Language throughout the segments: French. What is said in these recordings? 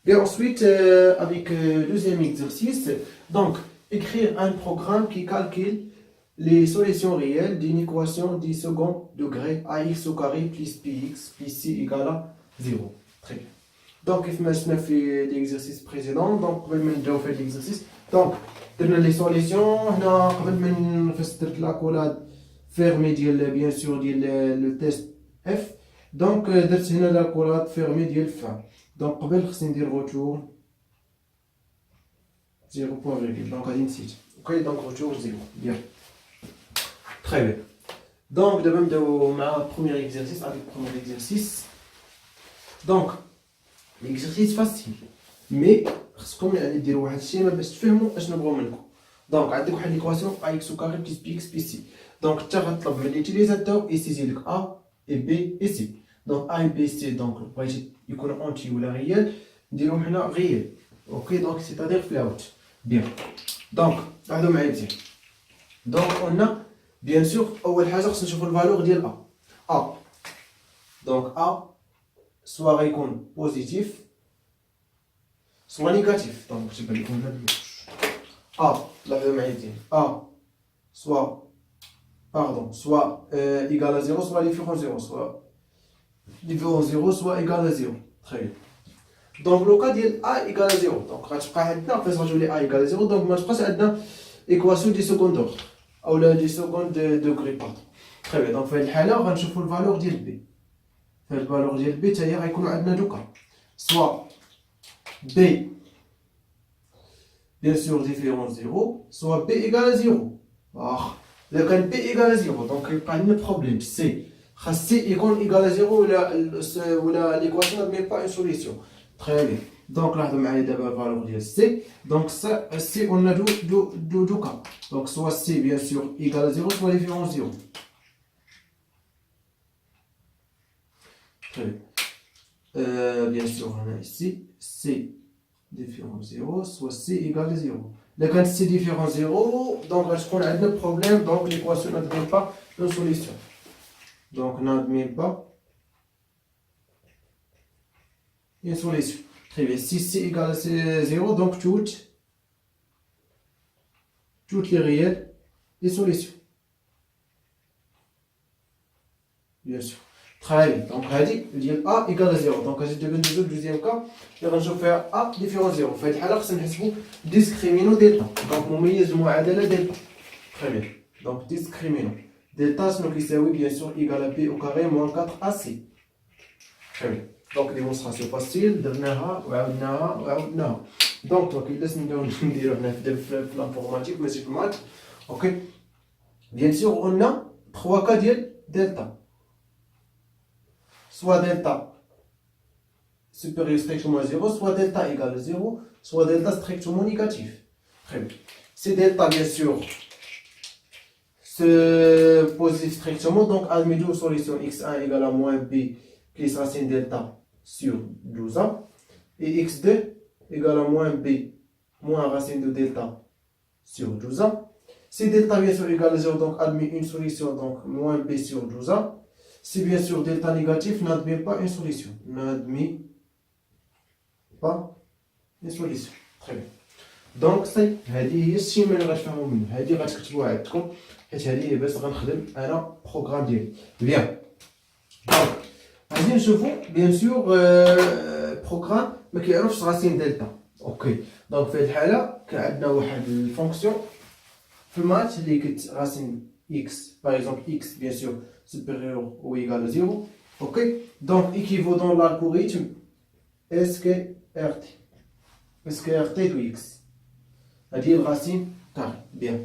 Et ensuite, avec le deuxième exercice, donc écrire un programme qui calcule les solutions réelles d'une équation du second degré ax au carré plus bx plus c égale à 0. Très bien. Donc, il faut fait l'exercice précédent. Donc, قبل ما نبداو في l'exercice. Donc, درنا les solutions. هنا قبل ما نفسر لاكولاد fermée ديال bien sûr ديال le test f. Donc, درت هنا لاكولاد fermée ديال f. Donc, قبل خصني ندير retour 0.virgule. Donc, غادي نسيت. Ok, donc retour 0. Bien. Très bien. Donc, d'abord نبداو مع premier exercice avec premier exercice. Donc, l'exercice facile. Mais خصكم يعني ديروا واحد الشيء باش تفهموا اشنو بغاو منكم. دونك عندك واحد ليكواسيون ax au carré plus bx plus c. دونك انت غتطلب من اليوتيليزاتور يسيزي لك a et b et c. دونك a et b c دونك بغيتي يكونوا اونتي ولا ريال نديرهم حنا ريال. اوكي دونك سيتادير في لاوت. بيان. دونك لاحظوا معايا مزيان. دونك قلنا بيان سور اول حاجه خصنا نشوفوا الفالور ديال a. دونك a soit غيكون بوزيتيف soit négatif. Donc, je vais le mettre A, la médiane. A, soit égal à 0, soit différent 0, soit différent 0, soit égal à 0. Très bien. Donc, le cas de A égal à 0. Donc, quand je prends maintenant, on va jouer A égal à 0. Donc, moi, je prends cette équation du second ordre. Ou du second degré, pardon. Très bien. Donc, في الحالة غنشوفوا الفالور ديال B. فالفالور ديال B حتى هي غيكونوا عندنا دو كا. soit B bien sûr différent 0, soit B égale à 0. Alors, le cas B égale à 0, donc il n'y a pas de problème. C égale à 0 ou l'équation n'admet pas une solution. Très bien. Donc là, on a d'abord la valeur de C. Donc ça, C, on a deux cas. Donc soit C bien sûr égale à 0, soit différent 0. Très bien. Bien sûr, on a ici C différent 0, soit C égale à 0. Là, quand C différent 0, donc on a un problème, donc l'équation n'admet pas une solution. Donc, n'admet pas une solution. Très bien. Si C égale à 0, donc toutes les réelles, les solutions. Bien sûr. Très bien. Donc, on a dit A égale à 0. Donc, j'ai devenu le deuxième cas. Et on va faire A différent 0. fait الحالة خصنا نحسبوا discriminant delta. Donc, مميز المعادلة delta. Très bien. Donc, discriminant. Delta, c'est كيساوي bien sûr égal à B au carré moins 4AC. Très bien. Donc, démonstration facile. درناها وعاودناها. Donc, كيلاش نبداو نديرو هنا في l'informatique ماشي في المات. OK. Bien sûr, on a 3 cas ديال delta. Soit delta supérieur strictement à 0, soit delta égal à 0, soit delta strictement négatif. Très bien. Si delta, bien sûr, se pose strictement, donc admettons solution x1 égale à moins b plus racine delta sur 12a, et x2 égale à moins b moins racine de delta sur 12a. Si delta, bien sûr, égale à 0, donc admet une solution, donc moins b sur 12a. Si bien sûr delta négatif n'admet pas une solution. N'admet pas une solution. Très bien. Donc c'est هذه هي الشيء اللي غتفهموا منه. هذه غتكتبوها عندكم حيت هذه هي باش غنخدم انا بروغرام ديالي. بيان. دونك غادي نشوفوا بيان سور بروغرام ما كيعرفش راسين دلتا. اوكي. دونك في هذه الحاله كان عندنا واحد الفونكسيون في المات اللي كت راسين x par exemple x bien sûr supérieur ou égal à 0. Ok, donc équivaut dans l'algorithme SQRT de x هذه الرacine carré. Bien.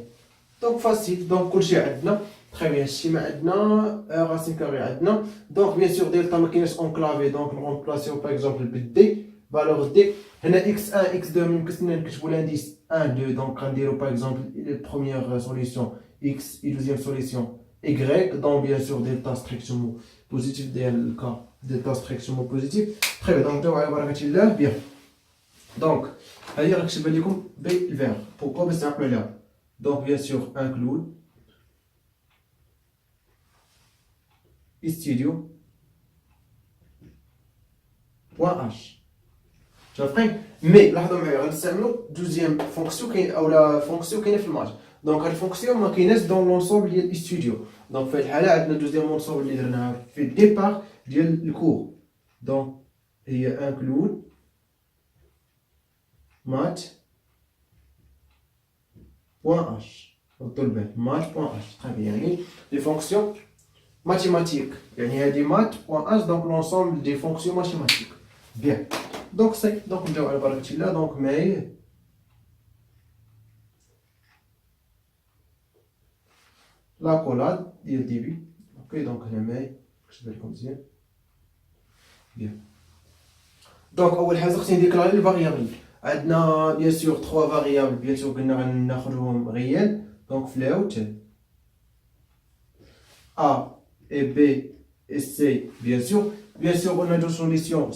Donc facile. Donc كل شيء عندنا. Très bien. الشيما عندنا racine carré عندنا. Donc bien sûr delta ما كاينش enclavé donc نرمبلاسيو par exemple بالدي valeur d. هنا x1 x2 ممكن نكتبوا l'indice 1 2 donc غنديروا par exemple la première solution x et deuxième solution y, donc bien sûr delta strictement positif dans le cas delta strictement positif. Très bien, donc على بركة الله. Bien. Donc هذه غنكتبها لكم بالفير. Pourquoi باش تعقلوا عليها. Donc bien sûr include studio.h. شافين مي لاحظوا معايا غنستعملوا دوزيام فونكسيون كاين اولا فونكسيون كاينه في الماتش دونك هاد الفونكسيون ما كايناش دون لونسومبل ديال الاستوديو دونك في هاد الحاله عندنا دوزيام لونسومبل اللي درناها في الديبار ديال الكور دونك هي انكلود مات بوان اش ردوا البال مات بوان اش صافي يعني لي فونكسيون ماتيماتيك يعني هادي مات بوان اش دونك لونسومبل دي فونكسيون ماتيماتيك بيان دونك سي دونك نبداو على بركة الله دونك ماي لا كولاد ديال دي بي اوكي دونك هنا ماي نكتب لكم مزيان بيان دونك اول حاجه خصني نديكلاري لي فاريابل عندنا بيان سور 3 فاريابل بيان سور قلنا غناخذهم ريال دونك في الاوت ا اي بي et C, bien sûr. Bien sûr, on a deux solutions.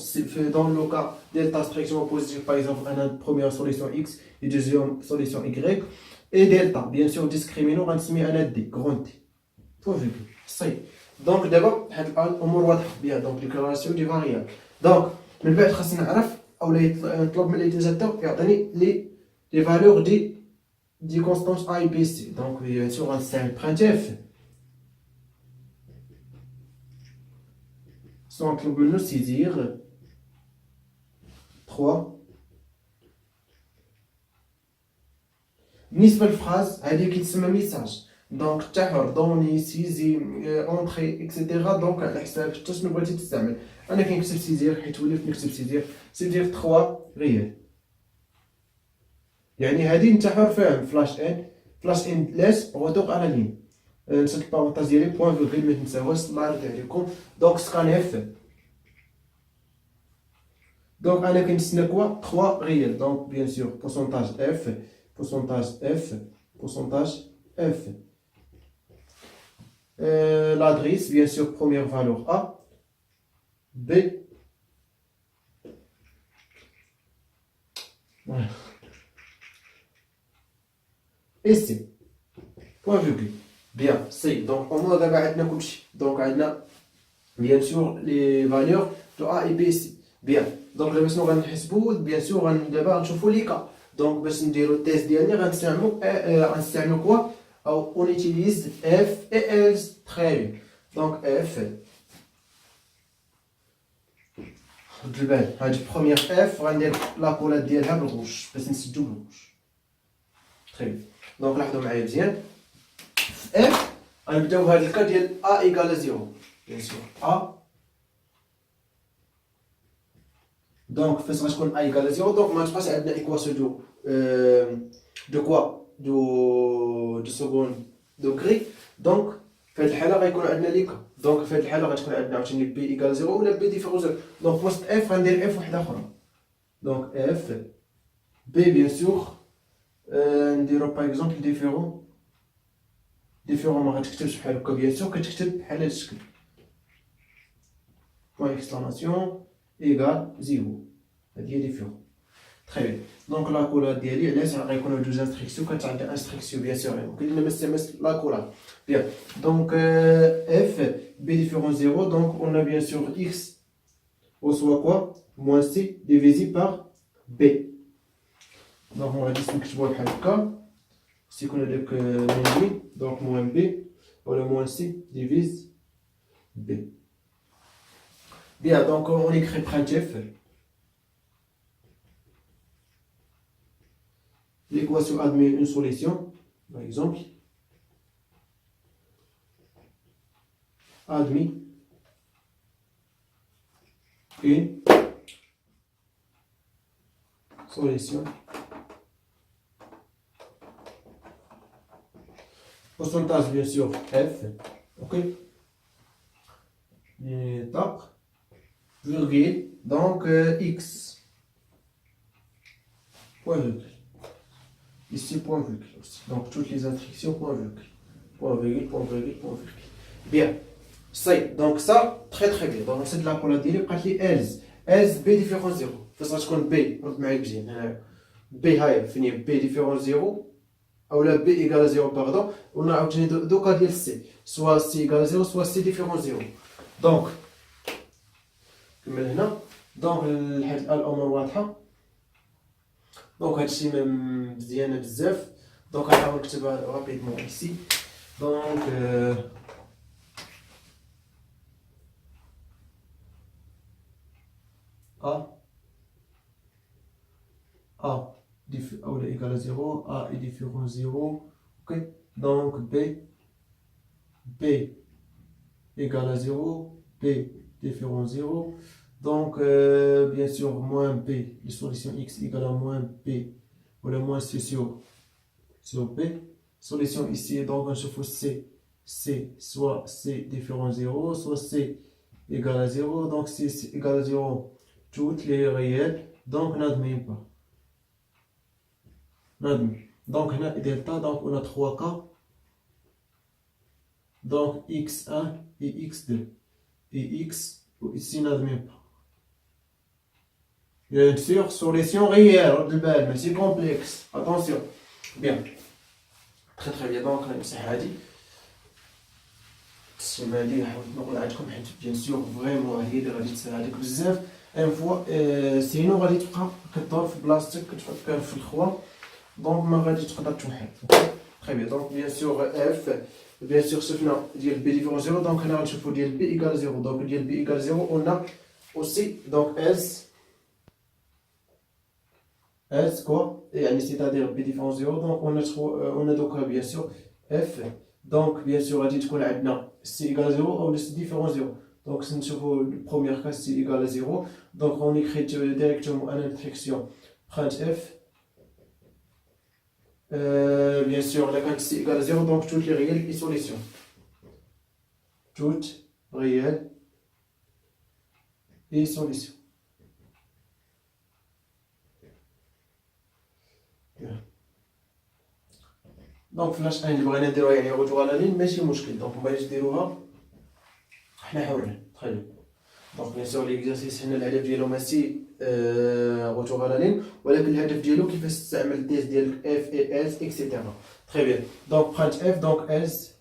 Dans le cas delta striction positive, par exemple, on a une première solution X et deuxième solution Y. Et delta, bien sûr, discriminant, on a mis un D, grand T. Point virgule. C'est. Donc, d'abord, on va bien. Donc, déclaration des variables. Donc, من بعد خاصنا نعرف او نطلب من اليوتيزاتور يعطيني لي فالور دي كونستانس اي بي سي دونك بيان سور غنستعمل printf سو نطلب منو سيزير 3 بالنسبه للفراز هذه كيتسمى ميساج دونك تحر دوني سيزي اونطري اكسيتيرا دونك على حساب حتى شنو بغيتي تستعمل انا كنكتب سيزير حيت وليت نكتب سيزير 3 ريال يعني هذه انت حر فاهم فلاش ان لاس روتور على لين نسيت البارونتاج ديالي بوين فيغول ما تنساوهاش الله يرضي عليكم دونك سكان اف دونك انا كنتسنى كوا 3 ريال دونك بيان سور بورسونتاج اف l'adresse, bien sûr, première valeur A, B, voilà. Et C, point virgule. Bien, C. Donc, on a d'abord donc on a bien sûr les valeurs de A et B et C. Bien. Donc, là, nous allons نحسبوا bien sûr d'abord نشوفوا les cas. Donc, باش نديروا التيست ديالنا غنستعملوا quoi on utilise F et else très bien. Donc F هاد première F غندير لاكولات ديالها بالغوش باش نسدو بالغوش très bien. دونك لاحظوا معايا مزيان في F غنبداو بهاد الكا ديال A égale 0 bien sûr A دونك فاش غتكون A égale 0 دونك ما تبقاش عندنا ايكواسيون دو كوا دو سكوند دوغري دونك في هذه الحاله غيكون عندنا ليكا دونك في هذه الحاله غتكون عندنا عاوتاني بي ايكال 0 ولا بي ديفيرون 0 دونك وسط اف غندير اف وحده اخرى دونك اف بي بيان سور نديرو باغ اكزومبل ديفيرون ما غتكتبش بحال هكا بيان سور كتكتب بحال هذا الشكل بوين اكسكلاماسيون ايكال 0 هذه هي ديفيرون très bien. Donc la couleur ديالي علاش غيكونوا جوج انستركسيون كتعطي انستركسيون بيان سور ممكن ما نستعملش لا كولار بيان دونك اف بي ديفيرون 0 دونك on a bien sûr x reçoit quoi moins c divisé par b donc on va juste نكتبوها بحال هكا خص يكون هذاك ميني دونك موان بي ولا موان سي ديفيز بي بيان دونك on écrit printf l'équation admet une solution, par exemple, admet une solution, pourcentage bien sûr F, ok, tac, virgule, donc X, point virgule. Ici, point virgule aussi. Donc, toutes les instructions, point virgule. Point virgule, point virgule, point virgule. Bien. Ça, donc ça, très très bien. Donc, c'est de la couleur d'île. Après, else. Else, B différent 0. Ça se compte B. On va bien. B, fini. B différent 0. Ou la B égale à 0, pardon. On a obtenu deux cas d'île C. Soit C égale à 0, soit C différent 0. Donc, comme maintenant, dans l'amor واضحة. Donc هادشي مزيانه بزاف. دونك غنحاول نكتبها رابيدمون ici. Donc A égale à 0, A est différent 0, ok. Donc B égale à 0, B différent 0. Donc bien sûr moins B, les solutions X égale à moins B, ou le moins C sur B. Solution ici, donc on chauffe C, soit C différent 0, soit C égale à 0. Donc si C égale à 0, toutes les réelles, donc n'admet pas. Donc on a delta, donc on a 3 cas. Donc x1 et x2. Et x ici n'admet pas. Bien sûr, solution réelle, de belle, mais c'est complexe. Attention. Bien. Très bien. Donc c'est هادي. السيمه هادي حاولت نقول عندكم حيت بيان سور فريمون هي اللي غادي تساعدك بزاف. ان فوا سينو غادي تبقى كدور في بلاصتك كتحط كان في الخوا. دونك ما غادي تقدر توحد. Très bien. Donc bien sûr f, bien sûr شفنا ديال b différent 0. Donc هنا غنشوفوا ديال b égale 0. Donc ديال b égale 0 on a aussi donc S quoi, c'est-à-dire b différent 0. Donc on a donc bien sûr f. Donc bien sûr غادي تكون عندنا c égale 0 ou c différent 0. Donc si نشوفوا le premier cas c égale à 0. Donc on écrit directement à l'instruction print f. Bien sûr la quand c égale à 0, donc toutes les réelles et solutions. Toutes réelles et solutions. دونك فلاش ان اللي بغينا نديروها يعني رجوع على لين ماشي مشكل. دونك بغيتو ديروها حنا حورين. طيب دونك بيان سور ليكزارسيس هنا الهدف ديالو ماشي رجوع على لين، ولكن الهدف ديالو كيفاش تستعمل التيست ديالك اف اي اس اكسيتيرا. تري بيان. دونك برانت اف دونك اس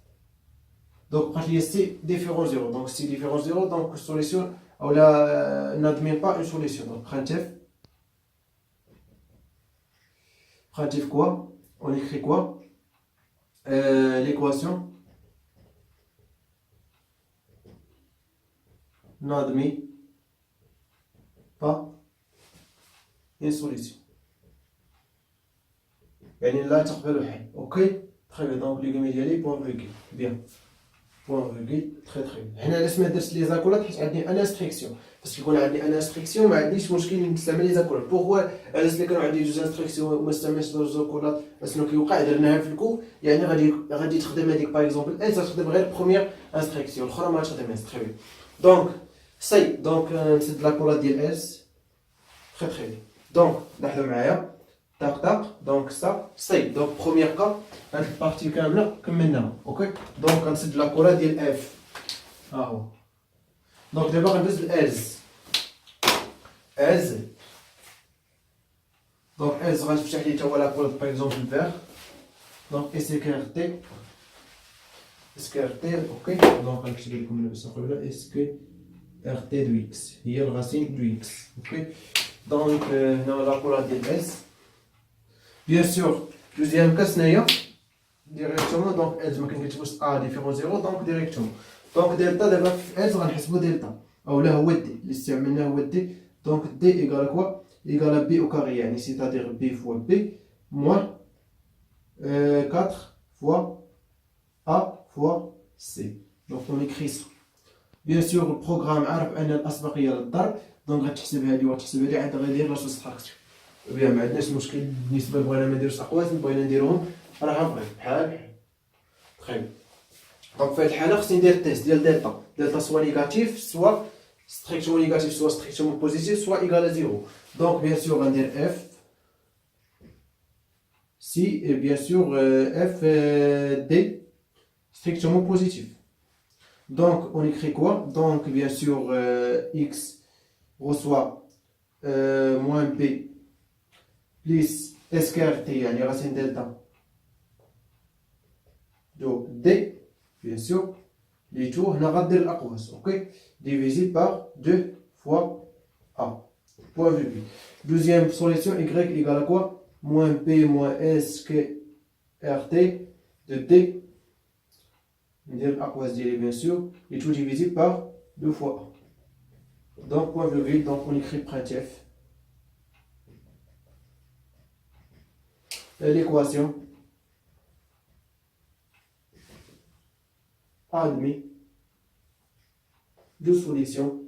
دونك بقات لي سي ديفيرون 0. دونك سي ديفيرون 0 دونك السوليسيون او لا n'admet pas une solution. Donc printf quoi, on écrit quoi, l'équation n'admet pas une solution. يعني لا تقبل حل. اوكي très bien. donc لي كلمه ديالي بوان فيغيل. بيان بوان فيغيل. تري هنا علاش ما درتش لي زاكولات حيت عندي ان انستركسيون. باش يكون عندي ان انستركسيون ما عنديش مشكل نستعمل لي زاكولات. بوغوا علاش اللي كانوا عندي جوج انستركسيون وما استعملتش جوج زاكولات شنو كيوقع درناها في الكو يعني غادي تخدم هذيك باغ اكزومبل اس تخدم غير بروميير انستركسيون الاخرى ما تخدمهاش. تري بيان. دونك سي دونك نسد لاكولات ديال اس. تري بيان. دونك لاحظوا معايا طاق طاق. دونك سا سي دونك بروميير كا هاد البارتي كامله كملناها. اوكي دونك غنسد لاكولا ديال اف ها هو. دونك دابا غندوز لاز دونك از غنفتح لي تا هو لاكولا باغ اكزومبل فيغ. دونك اسكارتي اوكي. دونك غنكتب لكم انا باش نقول لا اسكارتي دو اكس هي الغاسين دو اكس. اوكي دونك هنا لاكولا ديال اس. Bien sûr, deuxième cas, directement, donc S, ما كنكتبوش A différent 0, donc directement. Donc delta دابا في S غنحسبو دلتا او لا هو دي اللي استعملناه هو دي. donc D égale à quoi, égale à B au carré يعني c'est-à-dire B fois B moins 4 fois A fois C. donc on écrit ça. bien sûr le programme عارف ان الاسبقيه للضرب دونك غتحسب هذه وتحسب هذه عاد غيدير لا سوستراكسيون. بيان ما عندناش مشكل بالنسبه بغينا ما نديروش اقواس بغينا نديروهم راه بغيت بحال تخيل. دونك في هذه الحاله خصني ندير تيست ديال دلتا سوا نيجاتيف سوا ستريكتومون نيجاتيف سوا ستريكتومون بوزيتيف سوا ايكال زيرو. دونك بيان سور غندير اف سي بيان سور اف دي ستريكتومون بوزيتيف. دونك اون écrit quoi, donc bien sûr x reçoit moins b plus SKRT يعني racine delta دو D bien sûr les tout هنا غدير الأقواس. اوكي divisé par 2 fois A point virgule. deuxième solution y égale à quoi, moins P moins S que RT de T, bien sûr, et tout divisé par 2 fois. Donc, point virgule, donc on écrit printf. L'équation admis de solution,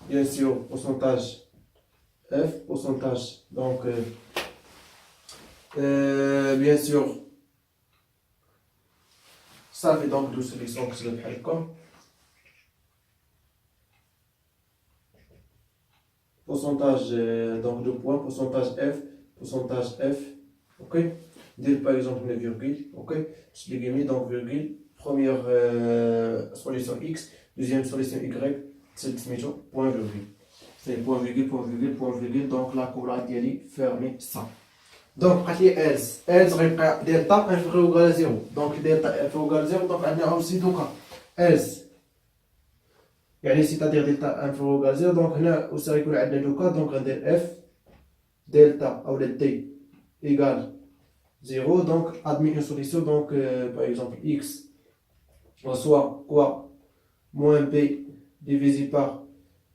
bien sûr, pourcentage F, pourcentage, donc, bien sûr, ça fait donc deux solutions que je vais comme pourcentage, donc deux points, pourcentage F, ok, dès par exemple une virgule, ok, je l'ai mis donc virgule, première solution X, deuxième solution Y, c'est point virgule. C'est point virgule, point virgule, point virgule, donc la coulade d'Yali fermée ça. Donc, else delta inférieur ou égal à 0. Donc, delta inférieur ou égal à 0, donc on a aussi deux cas. Else, c'est-à-dire delta inférieur ou égal à 0, donc on a aussi deux cas, donc on a f delta ou t égale 0, donc admis une solution, donc par exemple x soit quoi moins b divisé par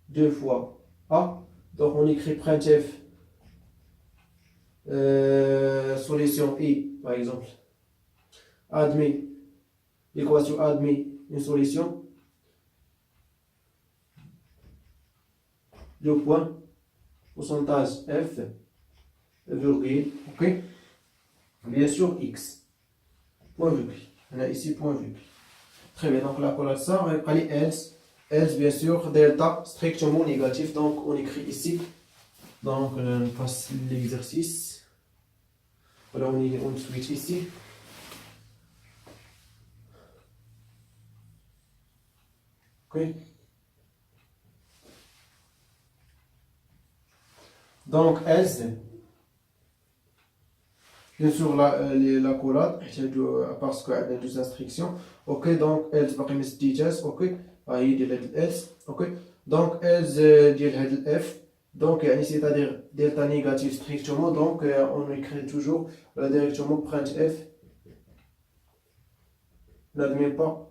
2 fois a, donc on écrit printf solution I, par exemple, admis, l'équation admis une solution, le point, pourcentage F, virgule, ok, bien sûr X, point virgule, on a ici point virgule. Très bien, donc là, pour ça, on va parler else, bien sûr, delta strictement négatif, donc on écrit ici, donc on passe l'exercice. Voilà, on switch ici. Ok. Donc, else, bien sûr, la collade, parce qu'il y a deux instructions. Ok, donc, else, باقي ما سديتهاش. Ok, هي ديال هاد else. Ok, donc, else ديال هاد F. Donc, c'est-à-dire delta négatif strictement. Donc, on écrit toujours directement printf. N'admet pas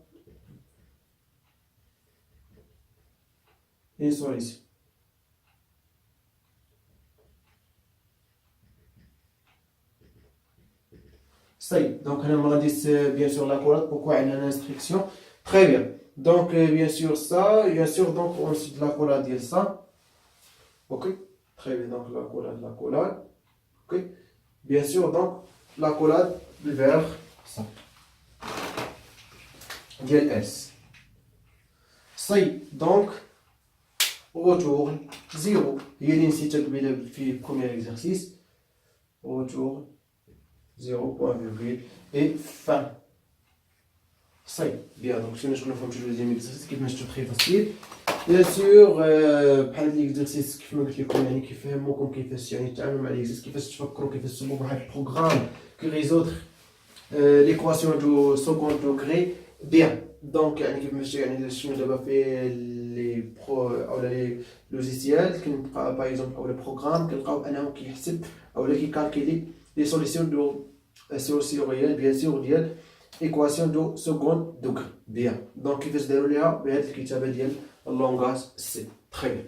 une solution. Ça y est, donc on a dit bien sûr la collade, pourquoi il y a une instruction. Très bien, donc bien sûr ça, bien sûr donc ensuite la collade dit ça. Ok, très bien, donc la collade, ok, bien sûr donc la collade vers ça. Dial S. Ça y est, donc retour 0. Il y a une cité dans le premier exercice. Retour 0 point virgule et fin. Ça y est, bien, donc si je fais le deuxième exercice qui est très facile. Bien sûr, بحال l'exercice كيف ما قلت لكم يعني كيفهموكم كيفاش يعني تعاملوا مع l'exercice كيفاش تفكروا كيفاش تصوبوا واحد البروغرام كي résoudre l'équation du second degré bien. Donc يعني كيفاش يعني شنو دابا في لي برو او لي لوجيسيال كنبقى باغ اكزومبل او لي بروغرام كنلقاو انه كيحسب او كيكالكيلي لي سوليسيون دو سوليسيون ريال بيان سور ديال ايكواسيون دو سكوند دوغري بيان. دونك كيفاش داروا ليها بهذه الكتابه ديال اللونغاج سي. تري بيان.